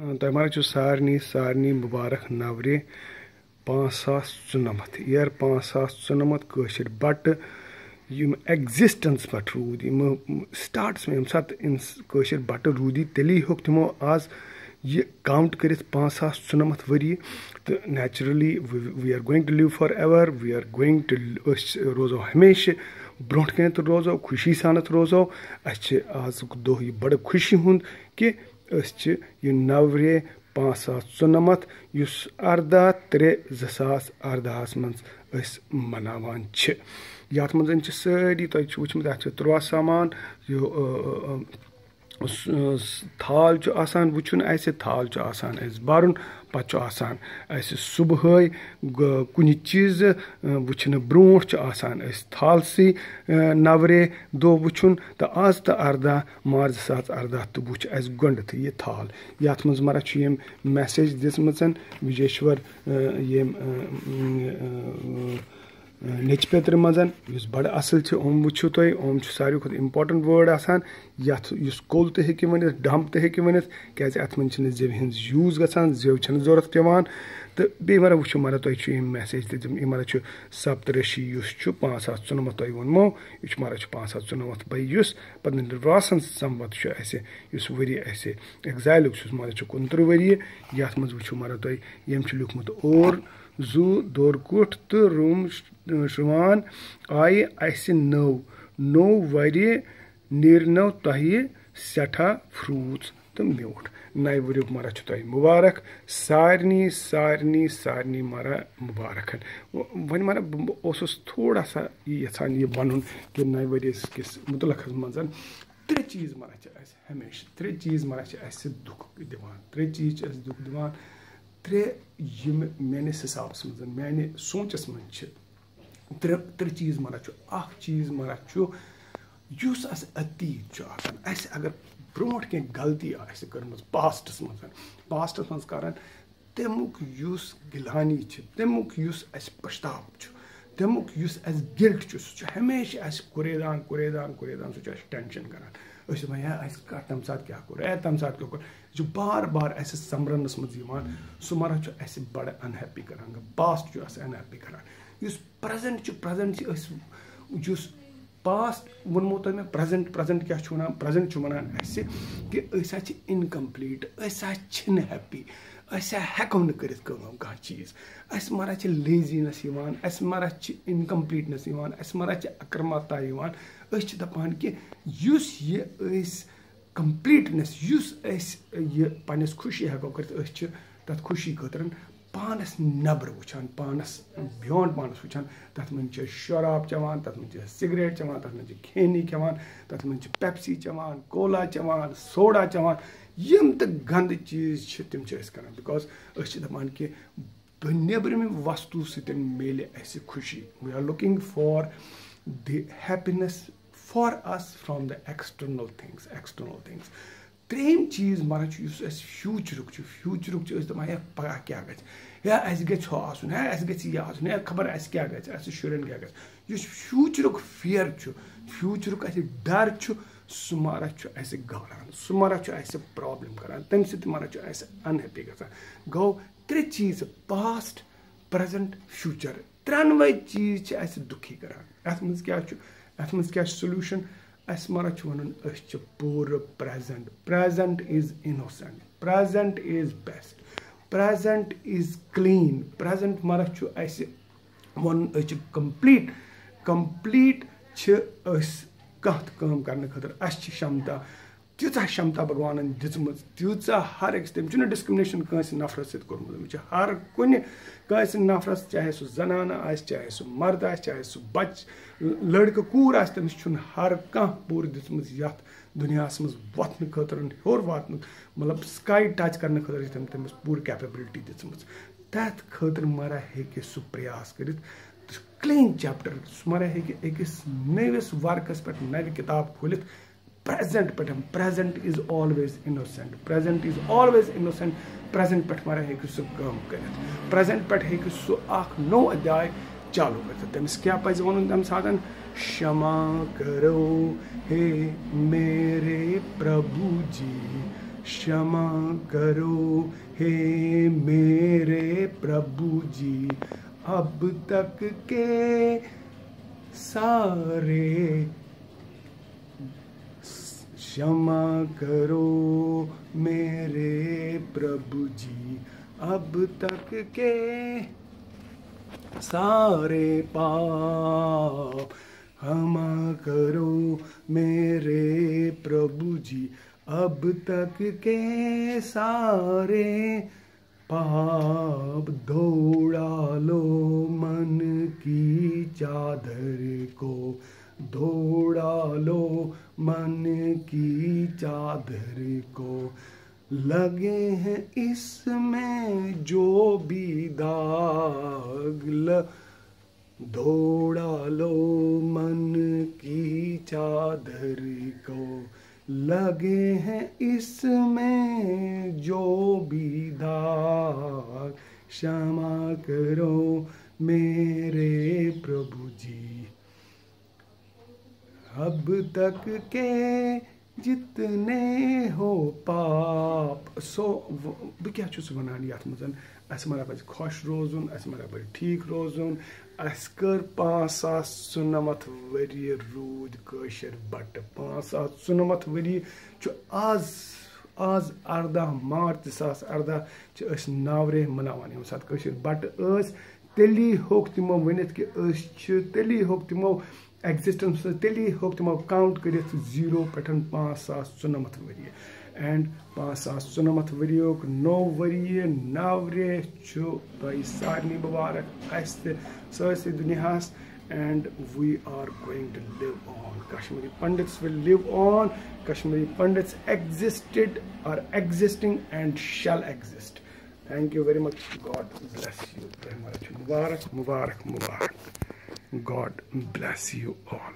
तोय मारा छु सारनी मुबारक नवरे 5094 ईयर 5094 कशर बट यम एग्जिस्टेंस पट रूद यम स्टार्ट्स में सात इन कशर बट रूदी तेली होक तमो आज ये काउंट कर 5094 वरी तो naturally we are going to live for ever we are going to रोजो हमेशा ब्रोट कन तो रोजो खुशी सानत रोजो आज दो यह बड़ खुशी हुंद कि यह नवरे 5094 युस 18/3/2018 मज मनावान यात मज सारी तुम वुचमुत 3 सामान थाल आसान वुचुन थाल आसान बारुन पत आसान सुबह कुन चीज वुचन ब्रोट आसान थालसी नवरे दो वुचुन तो आज तो 18 मार्च 2018 तो वुच गोथ यह थाल यात मज मरा यम मैसेज दिसमन विजेश्वर यम नेचपेतर मजन बड़ असल ओम वुचु तुम ओम सारे खुद इम्पोर्टेंट वर्ड आसान यथ कोल तो हेकि वनित डंप तो हेकि वनित क्या अत मन जेव हिंद यूज गसान जेव जरूरत पेवान तो बे मरा वुचु मरा तुम मैसेज यह मरा सप्तऋषि 5094 तुम वोनमो यह मरा 5094 बयुस पद रासन संवत वरी एग्जाइल मरा 29 वरी यथ मज वुचु मरा तुम यम लिखमुत और जू दोरकुट तो रूम शुवान आय नौ वरी नीरनो तह सठा फ्रूट्स तो म्यूट नए वरियुक मरा तुम मुबारक सारनी मरा मुबारक वन मरा थोड़ा सा यहान यह वन कि नए वरियस किस मुतलक मज 3 चीज मरा हमेशा 3 चीज मरा दुख दिवान 3 चीज दुख दिवान 3 मेनिस हिसाब मज माने सोचस मन 3 चीज मरा चीज मरा युस अतीत अगर ब्रोट कह गलती कर्म पास्टस मज कर तमुक युस गिलानी तमुक युस पछताव तमुक युस गिल्ट सह हमेशा कुरेदान सह टेंशन करान तम सात क्या कोर तम सात क्या कोर बार बार समरनस मज सह मरा बड़ अनहैप्पी करान पास्ट अनहैप्पी करान प्रेजेंट पास्ट वोनमो तुम मे प्रेजेंट क्या प्रेजेंट वनान कि इनकम्प्लीट हैप्पी हेको न कर चीज मरा लेजीनेस मरा इनकम्प्लीटनेस मरा अक्रमता दपान कि यह कम्प्लीटनेस यह पन्नस खुशी हेको कर तथ खुशी खतर पानस नबर वुचान पानस बियॉन्ड पानस वुचान तथ मन शराब चवान तथ मन सिगरेट चवान तथ मन खेनी चवान तथ मन पेप्सी चवान कोला चवान सोडा चवान यम तो गंद चीज तम करान बिकॉज दपान कि नेबरम वस्तु सतन मेले खुशी we are looking for the happiness for us from the external things 3 चीज मरा फ्यूचरुक दपान पगह क्या गया खबर क्या शुरन क्या फ्यूचरुक फियर फ्यूचरुक डर सह मरा घबरान सह मरा प्रॉब्लम करान तम सत मरा अनहैप्पी गसान गो 3 चीज पास्ट प्रेजेंट फ्यूचर 3 चीज दुखी करान अत मज क्या सोल्यूशन मरा वन पूर present is innocent present is best present is clean present मरा वन कम्प्लीट कम करने खतर क्षमता तीचा क्षमता भगवान दिम तीचा हर एक तम डिस्क्रिमिनेशन कंस नफरस सत कोर्मुत हर कुन कंस नफरस चाहे सह जनाना चाहे सह मर्द चाहे सह बच लड़का कूर तमिस हर कह पूर दिम यथ दुनिया मज वतन खतर होर वातन मतलब स्काई टच करने खतर तमिस पूर कैपेबिलिटी दिम तथ खतर मरा हे सह प्रयास कर क्लीन चैप्टर सह मरा हे नविस वर्कस पे नव किताब खोलित present is always innocent present पे मरा हे सह कम कर प्रेजेंट पे हे सह नो अध्याय चालू कर तमिस क्या पज वन तम सात क्षमा करो हे मेरे प्रभु जी क्षमा करो हे मेरे प्रभु जी, अब तक के सारे, क्षमा करो मेरे प्रभु जी, अब तक के सारे पाप, क्षमा करो मेरे प्रभु जी, अब तक के सारे पाप। धो डालो मन की चादर को, धो डालो मन की चादर को, लगे हैं इसमें जो भी दाग, धो डालो मन की चादर को, लगे हैं इसमें जो भी दाग, क्षमा करो मेरे प्रभु जी, अब तक के जितने हो पाप। सो बह क्या वन ये मज अस मरा पे खुश रोजुन, अस मरा पे ठीक रोजुन। अस कर 5797 worry rude crusher but 5797 worry आज आज 18 मार्च 2018 नावरे मनावान ये सात कशर बट तेली होक तिमो वनित कि तेली होक तिमो एग्जिस्टेंस तेली होक तिमो काउंट कर 0 पे 5797 वरी एंड 5797 वरियोक 9 वरी नावरे सारे मुबारक सरसे दुनियास and we are going to live on. Kashmiri Pandits will live on. Kashmiri Pandits existed, are existing and shall exist. Thank you very much. God bless you very much. Mubarak, Mubarak, Mubarak. God bless you all.